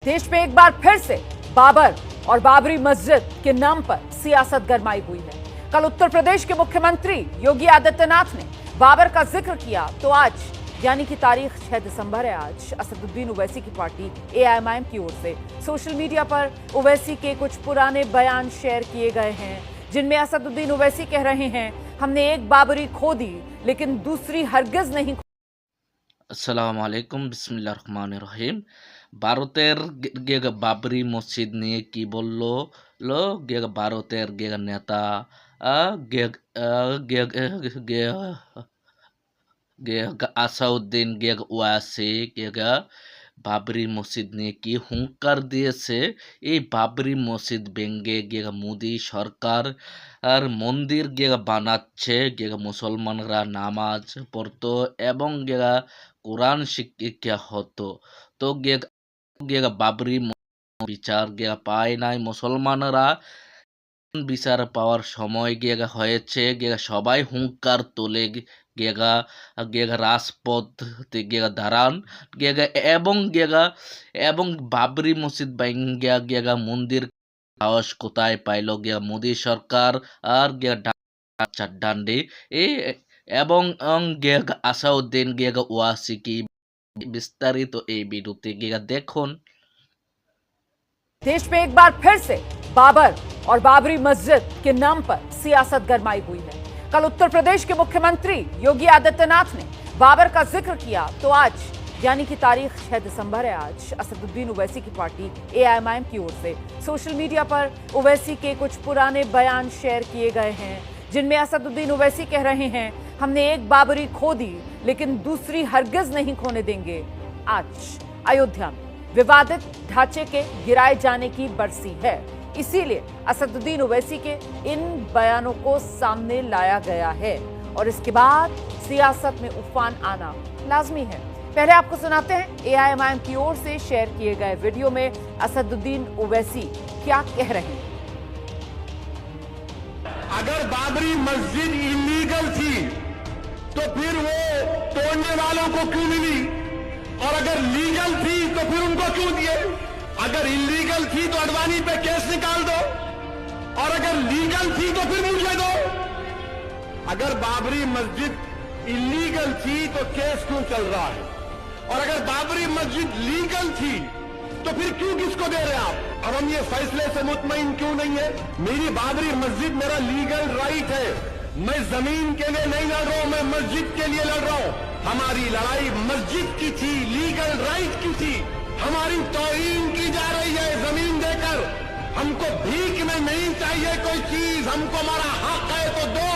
देश में एक बार फिर से बाबर और बाबरी मस्जिद के नाम पर सियासत गरमाई हुई है। कल उत्तर प्रदेश के मुख्यमंत्री योगी आदित्यनाथ ने बाबर का जिक्र किया तो आज यानी कि तारीख 6 दिसंबर है। आज असदुद्दीन ओवैसी की पार्टी एआईएमआईएम की ओर से सोशल मीडिया पर ओवैसी के कुछ पुराने बयान शेयर किए गए हैं, जिनमें असदुद्दीन ओवैसी कह रहे हैं हमने एक बाबरी खो दी लेकिन दूसरी हरगिज नहीं। আসসালামু আলাইকুম বিসমিল্লাহির রহমানির রহিম। ভারতের বাবরি মসজিদ নিয়ে কি বললো ভারতের নেতা আসাউদ্দিন ওয়াসি বাবরি মসজিদ নিয়ে কি হুঙ্কার দিয়েছে। এই বাবরি মসজিদ ভেঙ্গে মোদি সরকার আর মন্দির বানাচ্ছে, মুসলমানরা নামাজ পড়তো এবং কোরআন শিক্ষা হতো। তো বাবরি বিচার পায় নাই মুসলমানরা, বিচার পাওয়ার সময় হয়েছে। সবাই হুঙ্কার তোলে, রাজপথে দাঁড়ান এবং বাবরি মসজিদ ভাঙ্গা মন্দির সাহস কোথায় পাইল মোদী সরকার আর ডান্ডি এবং আসাউদ্দিন ওয়াসি কি বিস্তারিত এই ভিডিওতে দেখুন। देश में एक बार फिर से बाबर और बाबरी मस्जिद के नाम पर सियासत गरमाई हुई है। कल उत्तर प्रदेश के मुख्यमंत्री योगी आदित्यनाथ ने बाबर का जिक्र किया तो आज यानी कि तारीख 6 दिसंबर है। आज असदुद्दीन ओवैसी की पार्टी एआईएमआईएम की ओर से सोशल मीडिया पर ओवैसी के कुछ पुराने बयान शेयर किए गए हैं, जिनमें असदुद्दीन ओवैसी कह रहे हैं हमने एक बाबरी खो दी लेकिन दूसरी हरगिज नहीं खोने देंगे। आज अयोध्या में विवादित ढांचे के गिराए जाने की बरसी है, इसीलिए असदुद्दीन ओवैसी के इन बयानों को सामने लाया गया है और इसके बाद सियासत में उफान आना लाजमी है। पहले आपको सुनाते हैं एआईएमआईएम की ओर से शेयर किए गए वीडियो में असदुद्दीन ओवैसी क्या कह रहे हैं। अगर बाबरी मस्जिद इलीगल थी तो फिर वो तोड़ने वालों को क्यों मिली, और अगर लीगल थी तो फिर उनको क्यों दिए। अगर इलीगल थी तो अडवाणी पे केस निकाल दो, और अगर लीगल थी तो फिर मुझे दो। अगर बाबरी मस्जिद इलीगल थी तो केस क्यों चल रहा है, और अगर बाबरी मस्जिद लीगल थी तो फिर क्यों किसको दे रहे आप। अब हम ये फैसले से मुतमईन क्यों नहीं है। मेरी बाबरी मस्जिद मेरा लीगल राइट है। मैं जमीन के लिए नहीं लड़ रहा हूं, मैं मस्जिद के लिए लड़ रहा हूं। हमारी लड़ाई मस्जिद की थी, लीगल राइट की थी। हमारी तौहीन की जा रही है जमीन देकर। हमको भीख में नहीं चाहिए कोई चीज, हमको हमारा हक है तो दो।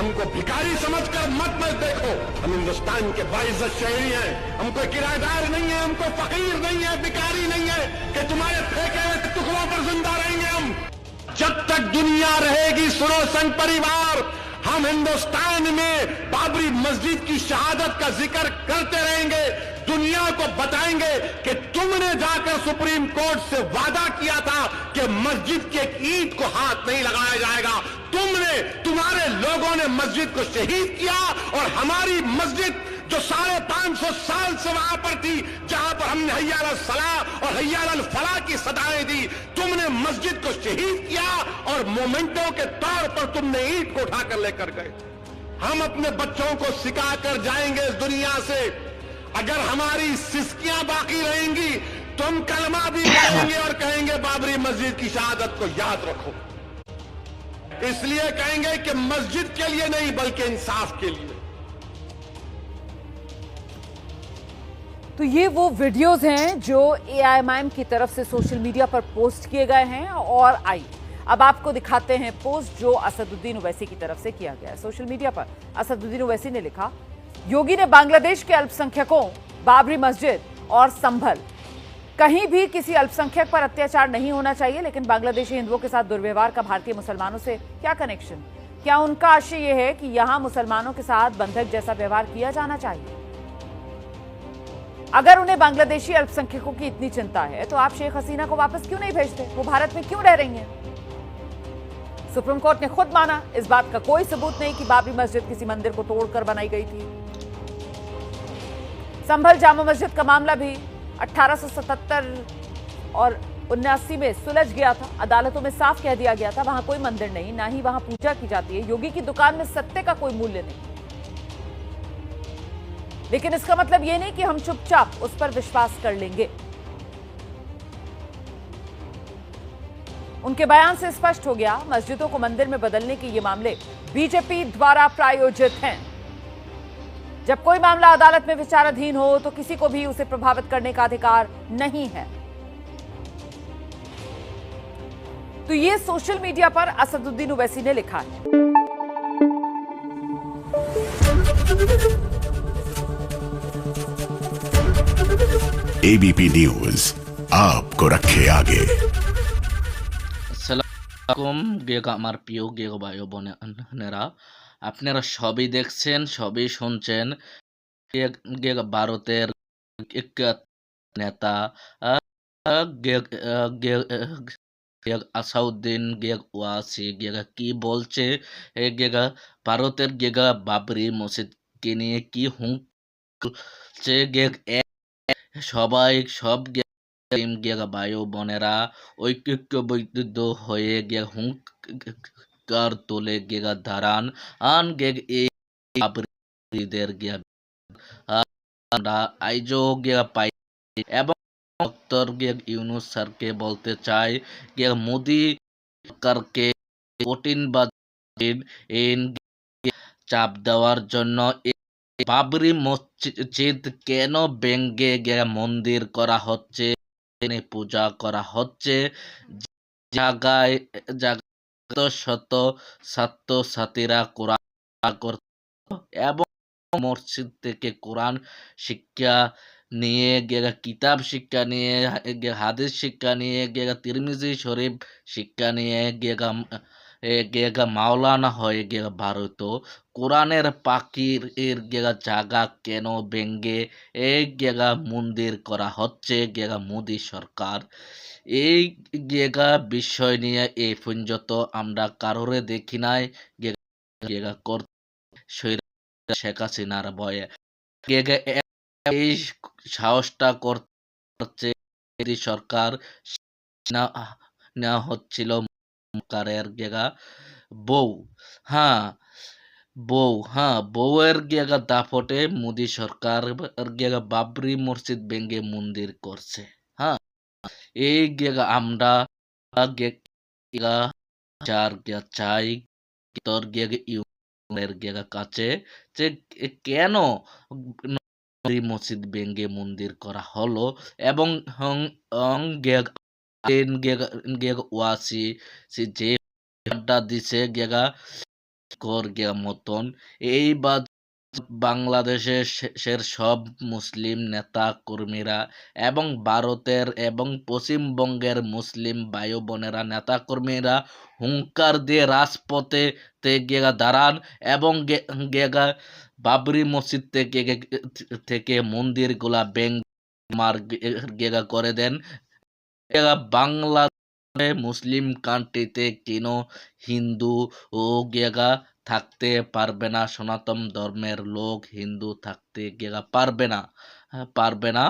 हमको भिखारी समझकर मत देखो। हम हिंदुस्तान के बाइज्जत शहरी हैं, हम कोई किराएदार नहीं है, हम कोई फकीर नहीं है, भिखारी नहीं है कि तुम्हारे फेंके हुए टुकड़ों पर जिंदा रहेंगे। हम जब तक दुनिया रहेगी, सुनो संघ परिवार, हम हिंदुस्तान में बाबरी मस्जिद की शहादत का जिक्र करते रहेंगे। दुनिया को बताएंगे कि तुमने जाकर सुप्रीम कोर्ट से वादा किया था कि मस्जिद की एक ईंट को हाथ नहीं लगाया जाएगा। तुम्हारे लोगों ने मस्जिद को शहीद किया, और हमारी मस्जिद जो 550 साल से वहां पर थी, जहां पर हमने हय्या अल सलाह और हय्या अल फलाह की सदाएं दी, तुमने मस्जिद को शहीद किया और मोमेंटों के तौर पर तुमने ईंट को उठाकर लेकर गए। हम अपने बच्चों को सिखाकर जाएंगे इस दुनिया से। अगर हमारी सिस्कियां बाकी रहेंगी तो हम कलमा भी पढ़ेंगे और कहेंगे बाबरी मस्जिद की शहादत को याद रखो। इसलिए कहेंगे कि मस्जिद के लिए नहीं बल्कि इंसाफ के लिए। तो ये वो वीडियोस हैं जो एआईएमआईएम की तरफ से सोशल मीडिया पर पोस्ट किए गए हैं, और आई अब आपको दिखाते हैं पोस्ट जो असदुद्दीन ओवैसी की तरफ से किया गया है। सोशल मीडिया पर असदुद्दीन ओवैसी ने लिखा, योगी ने बांग्लादेश के अल्पसंख्यकों, बाबरी मस्जिद और संभल, कहीं भी किसी अल्पसंख्यक पर अत्याचार नहीं होना चाहिए, लेकिन बांग्लादेशी हिंदुओं के साथ दुर्व्यवहार का भारतीय मुसलमानों से क्या कनेक्शन। क्या उनका आशय यह है कि यहां मुसलमानों के साथ बंधक जैसा व्यवहार किया जाना चाहिए। अगर उन्हें बांग्लादेशी अल्पसंख्यकों की इतनी चिंता है तो आप शेख हसीना को वापस क्यों नहीं भेजते, वो भारत में क्यों रह रही हैं। सुप्रीम कोर्ट ने खुद माना इस बात का कोई सबूत नहीं कि बाबरी मस्जिद किसी मंदिर को तोड़कर बनाई गई थी। संभल जामा मस्जिद का मामला भी 1877 और 79 में सुलझ गया था। अदालतों में साफ कह दिया गया था वहां कोई मंदिर नहीं, ना ही वहां पूजा की जाती है। योगी की दुकान में सत्य का कोई मूल्य नहीं। लेकिन इसका मतलब यह नहीं कि हम चुपचाप उस पर विश्वास कर लेंगे। उनके बयान से स्पष्ट हो गया, मस्जिदों को मंदिर में बदलने के ये मामले बीजेपी द्वारा प्रायोजित हैं। जब कोई मामला अदालत में विचाराधीन हो तो किसी को भी उसे प्रभावित करने का अधिकार नहीं है। तो ये सोशल मीडिया पर असदुद्दीन ओवैसी ने लिखा है। एबीपी न्यूज आपको रखे आगे। আসসালামু গেগা আমার প্রিয় গেগো ভাই ও বোনেরা, আপনারা সবই দেখছেন, সবই শুনছেন। গেগা ভারতের এক নেতা আসাউদ্দিন ওয়াসি কি বলছে, গেগা ভারতের গেগা বাবরি মসজিদকে নিয়ে কি হুঁকছে। সব ভাই ও বোনেরা ঐক্যবদ্ধ হয়ে হুঙ্কার তোলে দাঁড়ান এই বাবরিদের আমরা আইজো পাই এবং ডক্টর ইউনূস স্যারকে বলতে চাই মোদি সরকারকে কঠিন চাপ দেওয়ার জন্য বাবরি মসজিদ কেন ভেঙে মন্দির করা হচ্ছে, পূজা করা হচ্ছে, জায়গায় শত ছাত্রছাত্রীরা কোরআন এবং মসজিদ থেকে কোরআন শিক্ষা নিয়ে কিতাব শিক্ষা নিয়ে হাদিস শিক্ষা নিয়ে তিরমিজি শরীফ শিক্ষা নিয়ে মাওলানা হয়ে ভারত কোরআনের পাখির জায়গা কেন ভেঙে মন্দির করা হচ্ছে মোদি সরকার। এই বিষয় নিয়ে এই পর্যন্ত আমরা কারোরে দেখি নাই শেখ হাসিনার ভয়ে এই সাহসটা করছে সরকার নেওয়া হচ্ছিল বউয়ের দাপটে মোদি সরকার বাবরি মসজিদ ভেঙে মন্দির করছে। এই আমরা চাই তোর কাছে যে কেন মসজিদ ভেঙে মন্দির করা হলো এবং ওয়াসি যে দিছে মতন এই বাংলাদেশের সব মুসলিম নেতা কর্মীরা এবং ভারতের এবং পশ্চিমবঙ্গের মুসলিম ভাই বোনেরা নেতা কর্মীরা হুঙ্কার দিয়ে রাজপথে দাঁড়ান এবং বাবরি মসজিদ থেকে মন্দিরগুলা করে দেন। বাংলা মুসলিম কান্ট্রিতে কেন হিন্দু ও থাকতে পারবে না, সনাতন ধর্মের লোক হিন্দু থাকতে পারবে না।